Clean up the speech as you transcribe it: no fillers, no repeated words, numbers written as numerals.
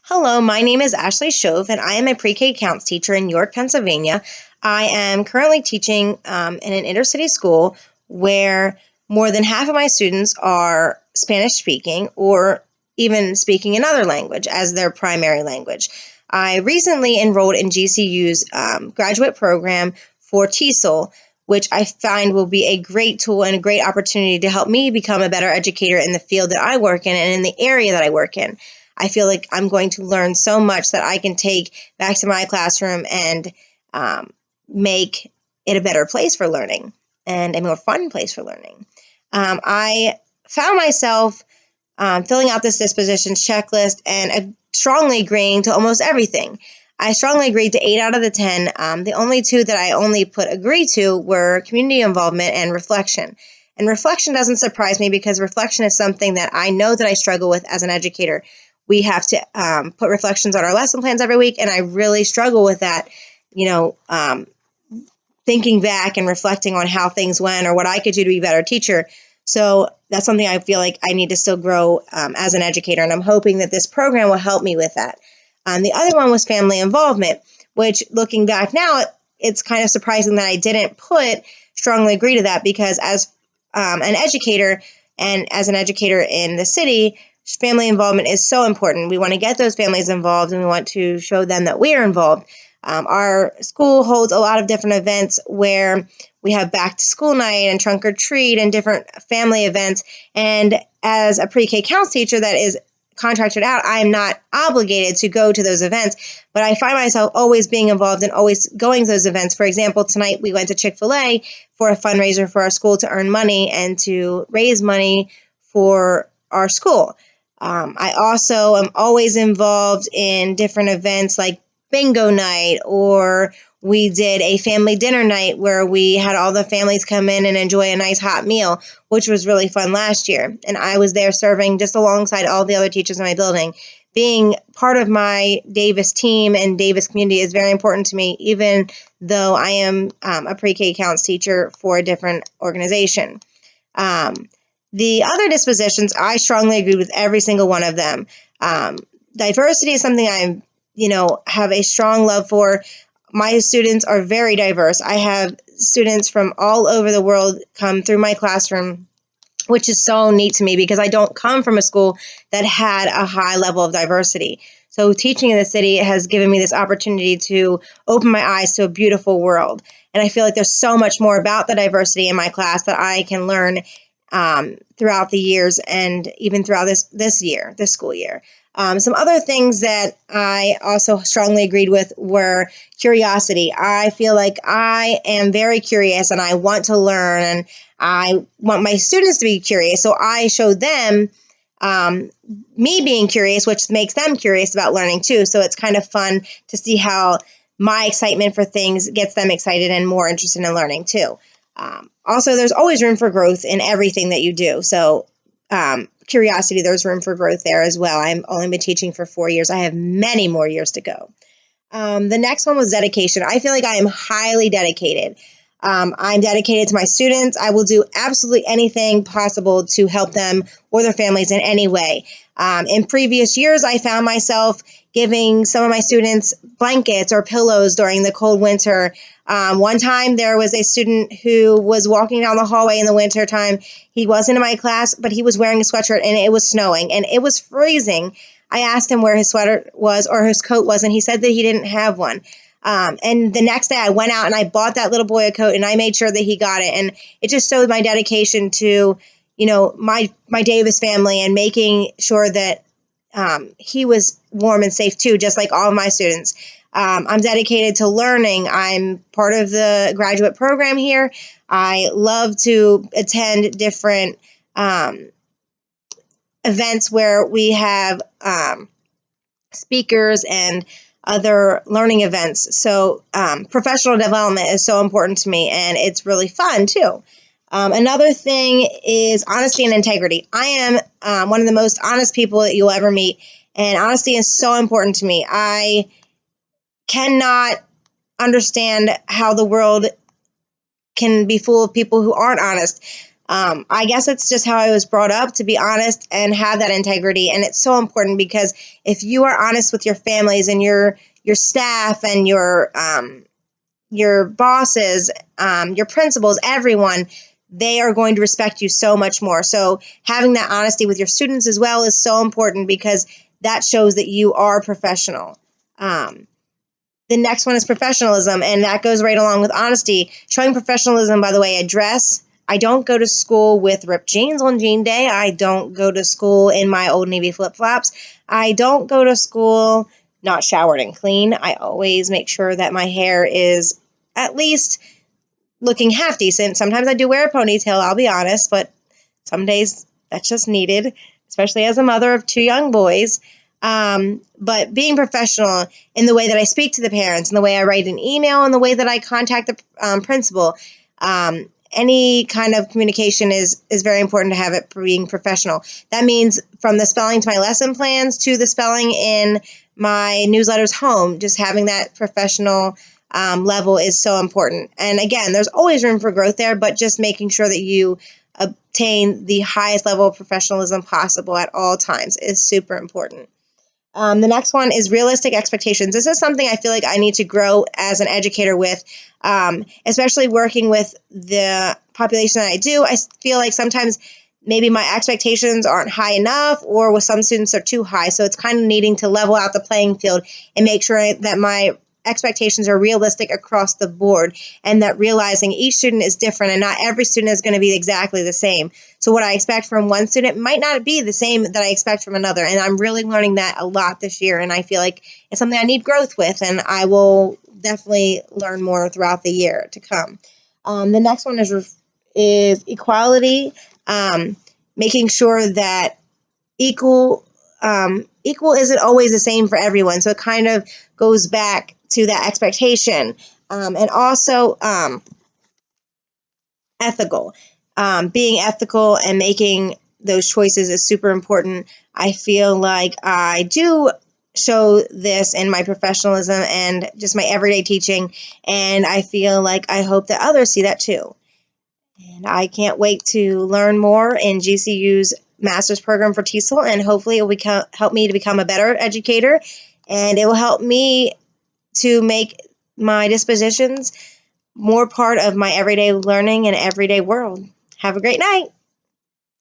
Hello, my name is Ashley Shove, and I am a pre-K accounts teacher in York, Pennsylvania. I am currently teaching in an inner-city school where more than half of my students are Spanish-speaking or even speaking another language as their primary language. I recently enrolled in GCU's graduate program for TESOL, which I find will be a great tool and a great opportunity to help me become a better educator in the field that I work in and in the area that I work in. I feel like I'm going to learn so much that I can take back to my classroom and make it a better place for learning and a more fun place for learning. I found myself filling out this dispositions checklist and strongly agreeing to almost everything. I strongly agreed to 8 out of the 10. The only two that I only put agree to were community involvement and reflection. And reflection doesn't surprise me because reflection is something that I know that I struggle with as an educator. We have to put reflections on our lesson plans every week, and I really struggle with that, thinking back and reflecting on how things went or what I could do to be a better teacher. So that's something I feel like I need to still grow as an educator, and I'm hoping that this program will help me with that. The other one was family involvement, which looking back now, it's kind of surprising that I didn't strongly agree to that because as an educator and as an educator in the city, family involvement is so important. We want to get those families involved and we want to show them that we are involved. Our school holds a lot of different events where we have back to school night and trunk or treat and different family events. And as a pre-K counts teacher that is contracted out, I am not obligated to go to those events, but I find myself always being involved and always going to those events. For example, tonight we went to Chick-fil-A for a fundraiser for our school to earn money and to raise money for our school. I also am always involved in different events like bingo night, or we did a family dinner night where we had all the families come in and enjoy a nice hot meal, which was really fun last year. And I was there serving just alongside all the other teachers in my building. Being part of my Davis team and Davis community is very important to me, even though I am a pre-K accounts teacher for a different organization. The other dispositions, I strongly agree with every single one of them. Diversity is something I'm have a strong love for. My students are very diverse. I have students from all over the world come through my classroom, which is so neat to me because I don't come from a school that had a high level of diversity. So teaching in the city has given me this opportunity to open my eyes to a beautiful world. And I feel like there's so much more about the diversity in my class that I can learn throughout the years and even throughout this school year. Some other things that I also strongly agreed with were curiosity. I feel like I am very curious and I want to learn and I want my students to be curious. So I show them me being curious, which makes them curious about learning too. So it's kind of fun to see how my excitement for things gets them excited and more interested in learning too. Also, there's always room for growth in everything that you do. So curiosity, there's room for growth there as well. I've only been teaching for 4 years. I have many more years to go. The next one was dedication. I feel like I am highly dedicated. I'm dedicated to my students. I will do absolutely anything possible to help them or their families in any way. In previous years, I found myself giving some of my students blankets or pillows during the cold winter. One time there was a student who was walking down the hallway in the winter time. He wasn't in my class, but he was wearing a sweatshirt and it was snowing and it was freezing. I asked him where his sweater was or his coat was, and he said that he didn't have one. And the next day I went out and I bought that little boy a coat and I made sure that he got it. And it just showed my dedication to, my Davis family and making sure that he was warm and safe too, just like all of my students. I'm dedicated to learning. I'm part of the graduate program here. I love to attend different events where we have speakers and other learning events. So professional development is so important to me, and it's really fun too. Another thing is honesty and integrity. I am one of the most honest people that you'll ever meet, and honesty is so important to me. I cannot understand how the world can be full of people who aren't honest. I guess it's just how I was brought up, to be honest, and have that integrity. And it's so important because if you are honest with your families and your staff and your bosses, your principals, everyone, they are going to respect you so much more. So having that honesty with your students as well is so important because that shows that you are professional. The next one is professionalism, and that goes right along with honesty. Showing professionalism, by the way, I dress. I don't go to school with ripped jeans on jean day. I don't go to school in my Old Navy flip-flops. I don't go to school not showered and clean. I always make sure that my hair is at least looking half decent. Sometimes I do wear a ponytail, I'll be honest, but some days that's just needed, especially as a mother of 2 young boys. But being professional in the way that I speak to the parents, in the way I write an email, in the way that I contact the principal, any kind of communication is very important to have it being professional. That means from the spelling to my lesson plans to the spelling in my newsletters home, just having that professional level is so important. And again, there's always room for growth there, but just making sure that you obtain the highest level of professionalism possible at all times is super important. The next one is realistic expectations. This is something I feel like I need to grow as an educator with, especially working with the population that I do. I feel like sometimes maybe my expectations aren't high enough, or with some students they're too high. So it's kind of needing to level out the playing field and make sure that my expectations are realistic across the board, and that realizing each student is different and not every student is going to be exactly the same. So what I expect from one student might not be the same that I expect from another. And I'm really learning that a lot this year. And I feel like it's something I need growth with, and I will definitely learn more throughout the year to come. The next one is equality, making sure that equal isn't always the same for everyone. So it kind of goes back to that expectation, and also ethical. Being ethical and making those choices is super important. I feel like I do show this in my professionalism and just my everyday teaching, and I feel like I hope that others see that too. And I can't wait to learn more in GCU's master's program for TESOL, and hopefully it will help me to become a better educator, and it will help me to make my dispositions more part of my everyday learning and everyday world. Have a great night.